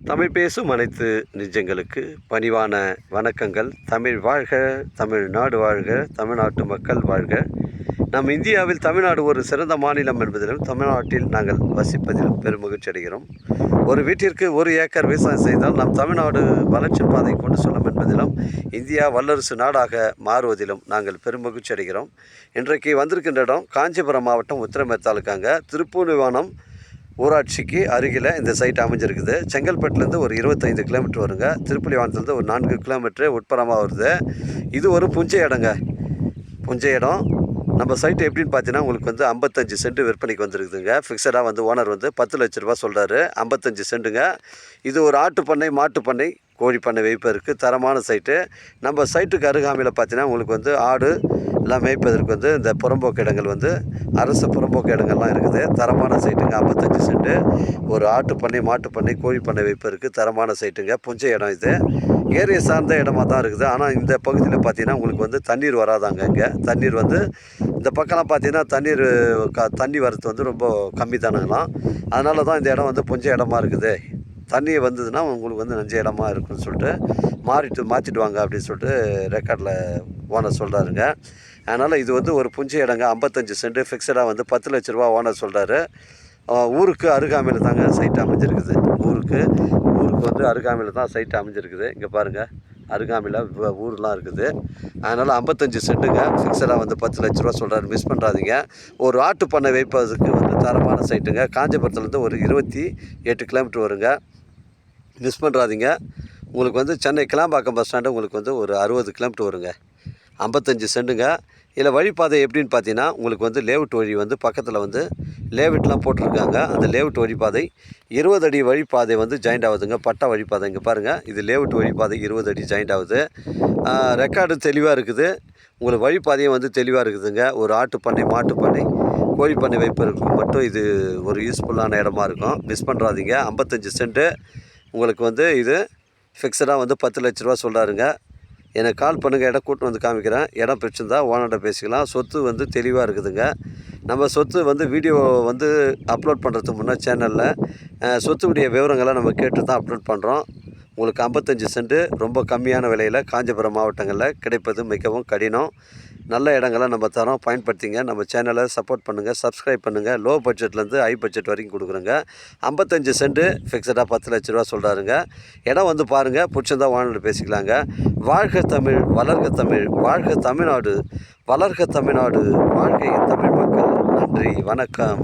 தமிழ் பேசும் அனைத்து நெஞ்சங்களுக்கு பணிவான வணக்கங்கள். தமிழ் வாழ்க, தமிழ்நாடு வாழ்க, தமிழ்நாட்டு மக்கள் வாழ்க. நம் இந்தியாவில் தமிழ்நாடு ஒரு சிறந்த மாநிலம் என்பதிலும் தமிழ்நாட்டில் நாங்கள் வசிப்பதிலும் பெருமகிழ்ச்சி அடைகிறோம். ஒரு வீட்டிற்கு 1 ஏக்கர் விவசாயம் செய்தால் நம் தமிழ்நாடு வளர்ச்சி பாதை கொண்டு செல்லும் என்பதிலும் இந்தியா வல்லரசு நாடாக மாறுவதிலும் நாங்கள் பெருமகிழ்ச்சி அடைகிறோம். இன்றைக்கு வந்திருக்கின்ற இடம் காஞ்சிபுரம் மாவட்டம் உத்திரமேர் தாலுக்காங்க. திருப்பூணிவானம் ஊராட்சிக்கு அருகில் இந்த சைட் அமைஞ்சிருக்குது. செங்கல்பட்டுலேருந்து ஒரு 25 கிலோமீட்டர் வருங்க. திருப்புலிவானத்துலேருந்து ஒரு 4 கிலோமீட்டரு உட்புறமாக வருது. இது ஒரு புஞ்சை இடங்க. புஞ்சை இடம். நம்ம சைட்டு எப்படின்னு பார்த்தீங்கன்னா உங்களுக்கு வந்து 55 சென்ட் விற்பனைக்கு வந்துருக்குதுங்க. ஃபிக்ஸடாக வந்து ஓனர் வந்து 10 லட்ச ரூபா சொல்கிறாரு. 55 சென்ட்டுங்க. இது ஒரு ஆட்டு பண்ணை, மாட்டு பண்ணை, கோழி பண்ணை வைப்பதற்கு தரமான சைட்டு. நம்ம சைட்டுக்கு அருகாமையில் பார்த்தீங்கன்னா உங்களுக்கு வந்து ஆடு எல்லாம் மேய்ப்பதற்கு வந்து இந்த புறம்போக்கு இடங்கள் வந்து அரசு புறம்போக்கு இடங்கள்லாம் இருக்குது. தரமான சைட்டுங்க. 55 சென்ட்டு. ஒரு ஆட்டு பண்ணை, மாட்டு பண்ணை, கோழி பண்ணை வைப்பதற்கு தரமான சைட்டுங்க. புஞ்சை இடம் இது. ஏரியை சார்ந்த இடமா தான் இருக்குது. ஆனால் இந்த பகுதியில் பார்த்தீங்கன்னா உங்களுக்கு வந்து தண்ணீர் வராதாங்க. இங்கே தண்ணீர் வந்து இந்த பக்கம்லாம் பார்த்தீங்கன்னா தண்ணி வரது வந்து ரொம்ப கம்மி தானுங்களாம். அதனால தான் இந்த இடம் வந்து புஞ்சை இடமா இருக்குது. தண்ணி வந்ததுன்னா உங்களுக்கு வந்து நஞ்ச இடமா இருக்குன்னு சொல்லிட்டு மாற்றிட்டு வாங்க அப்படின்னு சொல்லிட்டு ரெக்கார்டில் ஓனர் சொல்கிறாருங்க. அதனால் இது வந்து ஒரு புஞ்சை இடங்க. 55 சென்ட்டு ஃபிக்ஸடாக வந்து 10 லட்ச ரூபா ஓனர் சொல்கிறாரு. ஊருக்கு அருகாமையில் தாங்க சைட் அமைஞ்சிருக்குது. ஊருக்கு வந்து அருகாமையில் தான் சைட் அமைஞ்சிருக்குது. இங்கே பாருங்கள், அருகாமையில் ஊர்லாம் இருக்குது. அதனால் 55 சென்ட்டுங்க. ஃபிக்ஸடாக வந்து 10 லட்ச ரூபா சொல்கிறாரு. மிஸ் பண்ணுறாதீங்க. ஒரு ஆட்டு பண்ணை வைப்பதற்கு வந்து தரமான சைட்டுங்க. காஞ்சிபுரத்துலேருந்து ஒரு 28 கிலோமீட்டர் வருங்க. மிஸ் பண்ணுறாதீங்க. உங்களுக்கு வந்து சென்னை கிளாம்பாக்கம் பஸ் ஸ்டாண்டு உங்களுக்கு வந்து ஒரு 60 கிலோமீட்டர் வருங்க. 55 சென்ட்டுங்க. இதில் வழிப்பாதை எப்படின்னு பார்த்தீங்கன்னா உங்களுக்கு வந்து லேஅவுட் வழி வந்து பக்கத்தில் வந்து லேஅவுட்லாம் போட்டிருக்காங்க. அந்த லேஅவுட் வழிப்பாதை 20 அடி வழிப்பாதை வந்து ஜாயிண்ட் ஆகுதுங்க. பட்டா வழிப்பாதை இங்கே பாருங்கள். இது லேஅவுட் வழிப்பாதை 20 அடி ஜாயிண்ட் ஆகுது. ரெக்கார்டு தெளிவாக இருக்குது. உங்களுக்கு வழிப்பாதையும் வந்து தெளிவாக இருக்குதுங்க. ஒரு ஆட்டு பண்ணை, மாட்டு பண்ணை, கோழி பண்ணை வைப்பதற்கு மட்டும் இது ஒரு யூஸ்ஃபுல்லான இடமா இருக்கும். மிஸ் பண்ணுறாதீங்க. 55 சென்ட்டு. உங்களுக்கு வந்து இது ஃபிக்ஸடாக வந்து 10 லட்ச ரூபா சொல்கிறாருங்க. எனக்கு கால் பண்ணுங்கள். இடம் கூட்டு வந்து காமிக்கிறேன். இடம் பிடிச்சிருந்தா ஓனர்கிட்ட பேசிக்கலாம். சொத்து வந்து தெளிவாக இருக்குதுங்க. நம்ம சொத்து வந்து வீடியோ வந்து அப்லோட் பண்ணுறதுக்கு முன்னே சேனலில் சொத்துடைய விவரங்களை நம்ம கேட்டு தான் அப்லோட் பண்ணுறோம். உங்களுக்கு 55 சென்ட்டு ரொம்ப கம்மியான விலையில் காஞ்சிபுரம் மாவட்டங்களில் கிடைப்பது மிகவும் கடினம். நல்ல இடங்களை நம்ம தரோம், பயன்படுத்திங்க. நம்ம சேனலை சப்போர்ட் பண்ணுங்கள், சப்ஸ்கிரைப் பண்ணுங்கள். லோ பட்ஜெட்லேருந்து ஹை பட்ஜெட் வரைக்கும் கொடுக்குறோங்க. 55 சென்ட்டு ஃபிக்ஸடாக 10 லட்ச ரூபா சொல்கிறாருங்க. இடம் வந்து பாருங்கள். பிடிச்சிருந்தா ஓனர் பேசிக்கலாங்க. வாழ்க தமிழ், வளர்க தமிழ், வாழ்க தமிழ்நாடு, வளர்க தமிழ்நாடு, வாழ்க தமிழ் மக்கள். நன்றி, வணக்கம்.